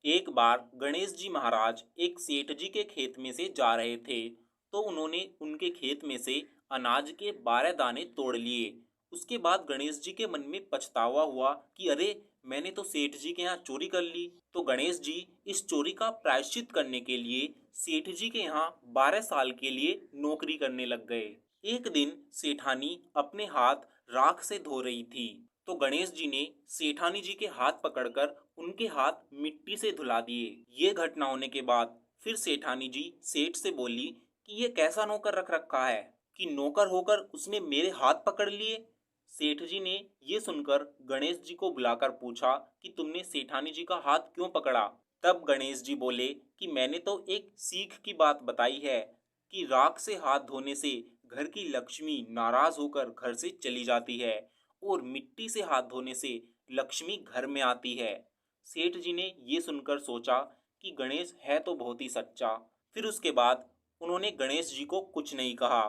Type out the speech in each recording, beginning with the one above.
एक बार गणेश जी महाराज एक सेठ जी के खेत में से जा रहे थे। तो उन्होंने उनके खेत में से अनाज के 12 दाने तोड़ लिए। उसके बाद गणेश जी के मन में पछतावा हुआ कि अरे, मैंने तो सेठ जी के यहाँ चोरी कर ली। तो गणेश जी इस चोरी का प्रायश्चित करने के लिए सेठ जी के यहाँ 12 साल के लिए नौकरी करने लग गए। एक दिन सेठानी अपने हाथ राख से धो रही थी। तो गणेश जी ने सेठानी जी के हाथ पकड़कर उनके हाथ मिट्टी से धुला दिए। ये घटना होने के बाद फिर सेठानी जी सेठ से बोली कि ये कैसा नौकर रख रखा है कि नौकर होकर उसने मेरे हाथ पकड़ लिए। सेठ जी ने ये सुनकर गणेश जी को बुलाकर पूछा कि तुमने सेठानी जी का हाथ क्यों पकड़ा। तब गणेश जी बोले कि मैंने तो एक सीख की बात बताई है कि राख से हाथ धोने से घर की लक्ष्मी नाराज होकर घर से चली जाती है और मिट्टी से हाथ धोने से लक्ष्मी घर में आती है। सेठ जी ने ये सुनकर सोचा कि गणेश है तो बहुत ही सच्चा। फिर उसके बाद उन्होंने गणेश जी को कुछ नहीं कहा।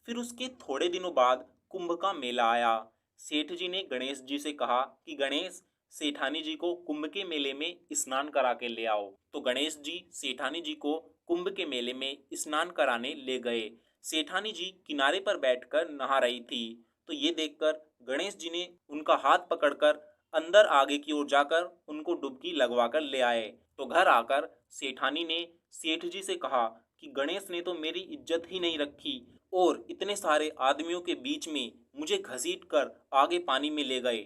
फिर उसके थोड़े दिनों बाद कुंभ का मेला आया। सेठ जी ने गणेश जी से कहा कि गणेश, सेठानी जी को कुंभ के मेले में स्नान करा के ले आओ। तो गणेश जी सेठानी जी को कुंभ के मेले में स्नान कराने ले गए। सेठानी जी किनारे पर बैठकर नहा रही थी। तो ये देखकर गणेश जी ने उनका हाथ पकड़कर अंदर आगे की ओर जाकर उनको डुबकी लगवाकर ले आए। तो घर आकर सेठानी ने सेठ जी से कहा कि गणेश ने तो मेरी इज्जत ही नहीं रखी और इतने सारे आदमियों के बीच में मुझे घसीट कर आगे पानी में ले गए।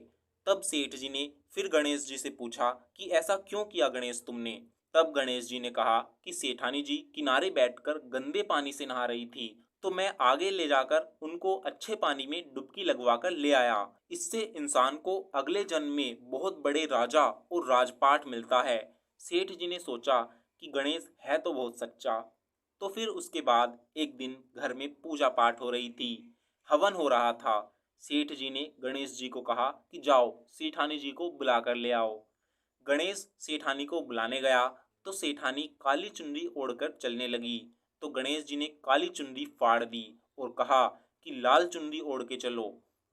तब सेठ जी ने फिर गणेश जी से पूछा कि ऐसा क्यों किया गणेश तुमने। तब गणेश जी ने कहा कि सेठानी जी किनारे बैठकर गंदे पानी से नहा रही थी, तो मैं आगे ले जाकर उनको अच्छे पानी में डुबकी लगवाकर ले आया। इससे इंसान को अगले जन्म में बहुत बड़े राजा और राजपाट मिलता है। सेठ जी ने सोचा कि गणेश है तो बहुत सच्चा। तो फिर उसके बाद एक दिन घर में पूजा पाठ हो रही थी, हवन हो रहा था। सेठ जी ने गणेश जी को कहा कि जाओ सेठानी जी को बुला कर ले आओ। गणेश सेठानी को बुलाने गया तो सेठानी काली चुनरी ओढ़कर चलने लगी। तो गणेश जी ने काली चुनरी फाड़ दी और कहा कि लाल चुनरी ओढ़ के चलो।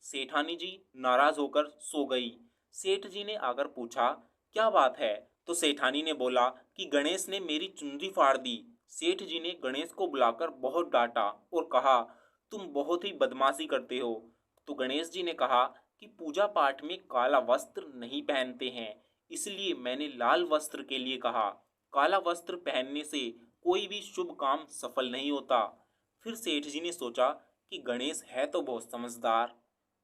सेठानी जी नाराज होकर सो गई। सेठ जी ने आकर पूछा क्या बात है। तो सेठानी ने बोला कि गणेश ने मेरी चुनरी फाड़ दी। सेठ जी ने गणेश को बुलाकर बहुत डांटा और कहा तुम बहुत ही बदमाशी करते हो। तो गणेश जी ने कहा कि पूजा पाठ में काला वस्त्र नहीं पहनते हैं, इसलिए मैंने लाल वस्त्र के लिए कहा। काला वस्त्र पहनने से कोई भी शुभ काम सफल नहीं होता। फिर सेठ जी ने सोचा कि गणेश है तो बहुत समझदार।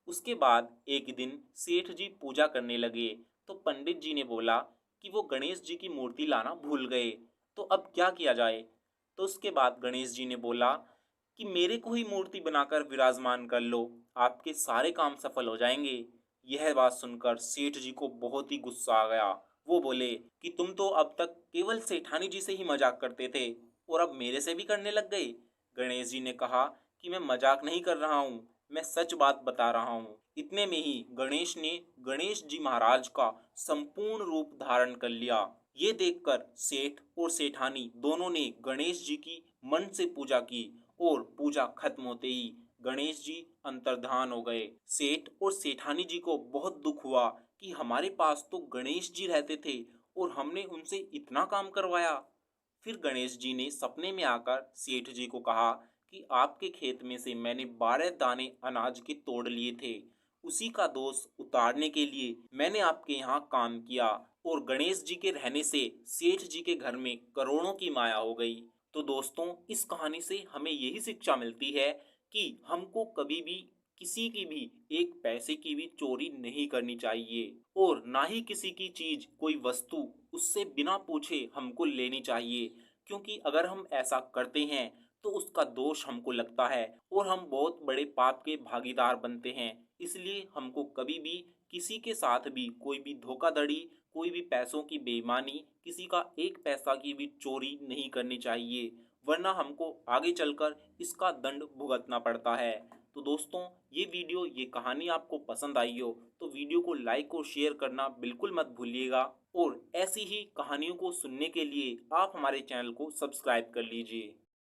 उसके बाद एक दिन सेठ जी पूजा करने लगे तो पंडित जी ने बोला कि वो गणेश जी की मूर्ति लाना भूल गए, तो अब क्या किया जाए। तो उसके बाद गणेश जी ने बोला कि मेरे को ही मूर्ति बनाकर विराजमान कर लो, आपके सारे काम सफल हो जाएंगे। यह बात सुनकर सेठ जी को बहुत ही गुस्सा आ गया। वो बोले कि तुम तो अब तक केवल सेठानी जी से ही मजाक करते थे और अब मेरे से भी करने लग गए। गणेश जी ने कहा कि मैं मजाक नहीं कर रहा हूँ, मैं सच बात बता रहा हूँ। इतने में ही गणेश ने गणेश जी महाराज का संपूर्ण रूप धारण कर लिया। ये देखकर सेठ और सेठानी दोनों ने गणेश जी की मन से पूजा की और पूजा खत्म होते ही गणेश जी अंतर्धान हो गए। सेठ और सेठानी जी को बहुत दुख हुआ कि हमारे पास तो गणेश जी रहते थे और हमने उनसे इतना काम करवाया। फिर गणेश जी ने सपने में आकर सेठ जी को कहा कि आपके खेत में से मैंने 12 दाने अनाज के तोड़ लिए थे, उसी का दोष उतारने के लिए मैंने आपके यहाँ काम किया और गणेश जी के रहने से सेठ जी के घर में करोड़ों की माया हो गई। तो दोस्तों, इस कहानी से हमें यही शिक्षा मिलती है कि हमको कभी भी किसी की भी एक पैसे की भी चोरी नहीं करनी चाहिए और ना ही किसी की चीज कोई वस्तु उससे बिना पूछे हमको लेनी चाहिए, क्योंकि अगर हम ऐसा करते हैं तो उसका दोष हमको लगता है और हम बहुत बड़े पाप के भागीदार बनते हैं। इसलिए हमको कभी भी किसी के साथ भी कोई भी धोखाधड़ी, कोई भी पैसों की बेईमानी, किसी का एक पैसा की भी चोरी नहीं करनी चाहिए, वरना हमको आगे चलकर इसका दंड भुगतना पड़ता है। तो दोस्तों, ये वीडियो, ये कहानी आपको पसंद आई हो तो वीडियो को लाइक और शेयर करना बिल्कुल मत भूलिएगा और ऐसी ही कहानियों को सुनने के लिए आप हमारे चैनल को सब्सक्राइब कर लीजिए।